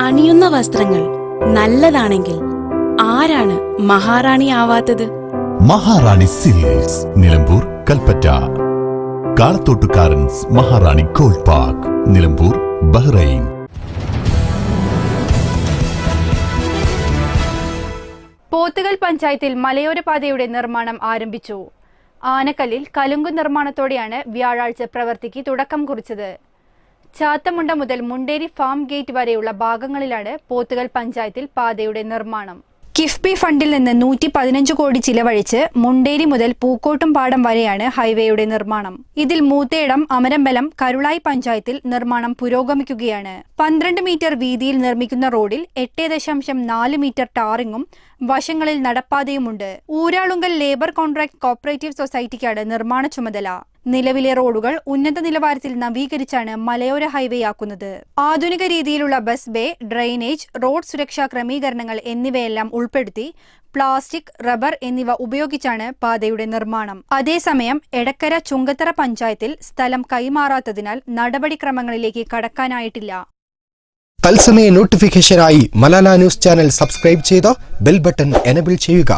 അണിയുന്ന വസ്ത്രങ്ങൾ നല്ലതാണെങ്കിൽ ആരാണ് മഹാറാണി ആവാത്തത്? മഹാറാണി സിൽക്സ്, നിലമ്പൂർ, കൽപ്പറ്റ. കാളത്തോട്ടുകാരൻസ് Maharani gold park, Nilambur, Bahrain. Pothukal പഞ്ചായത്തിൽ മലയോര പാതയുടെ നിർമ്മാണം ആരംഭിച്ചു. ആനക്കല്ലിൽ കലുങ്കു നിർമ്മാണത്തോടെയാണ് വ്യാഴാഴ്ച പ്രവൃത്തിക്ക് തുടക്കം കുറിച്ചത്. ചാത്തമുണ്ട മുതൽ മുണ്ടേരി ഫാം ഗേറ്റ് വരെയുള്ള ഭാഗങ്ങളിലാണ് പോത്തുകൽ പഞ്ചായത്തിൽ പാതയുടെ നിർമ്മാണം. കിഫ്ബി ഫണ്ടിൽ നിന്ന് 115 കോടി ചിലവഴിച്ച് മുണ്ടേരി മുതൽ പൂക്കോട്ടും പാടം വരെയാണ് ഹൈവേയുടെ നിർമ്മാണം. ഇതിൽ മൂത്തേടം, അമരമ്പലം, കരുളായി പഞ്ചായത്തിൽ നിർമ്മാണം പുരോഗമിക്കുകയാണ്. 12 മീറ്റർ വീതിയിൽ നിർമ്മിക്കുന്ന റോഡിൽ 8.4 മീറ്റർ ടാറിങ്ങും വശങ്ങളിൽ നടപ്പാതയുമുണ്ട്. ഊരാളുങ്കൽ ലേബർ കോൺട്രാക്ട് കോപ്പറേറ്റീവ് സൊസൈറ്റിക്കാണ് നിർമ്മാണ ചുമതല. നിലവിലെ റോഡുകൾ ഉന്നത നിലവാരത്തിൽ നവീകരിച്ചാണ് മലയോര ഹൈവേയാക്കുന്നത്. ആധുനിക രീതിയിലുള്ള ബസ് ബേ, ഡ്രെയിനേജ്, റോഡ് സുരക്ഷാ ക്രമീകരണങ്ങൾ എന്നിവയെല്ലാം ഉൾപ്പെടുത്തി പ്ലാസ്റ്റിക്, റബ്ബർ എന്നിവ ഉപയോഗിച്ചാണ് പാതയുടെ നിർമ്മാണം. അതേസമയം എടക്കര, ചുങ്കത്തറ പഞ്ചായത്തിൽ സ്ഥലം കൈമാറാത്തതിനാൽ നടപടിക്രമങ്ങളിലേക്ക് കടക്കാനായിട്ടില്ല. തത്സമയ നോട്ടിഫിക്കേഷനായി മലാല ന്യൂസ് ചാനൽ സബ്സ്ക്രൈബ് ചെയ്ത് ബെൽ ബട്ടൺ എനേബിൾ ചെയ്യുക.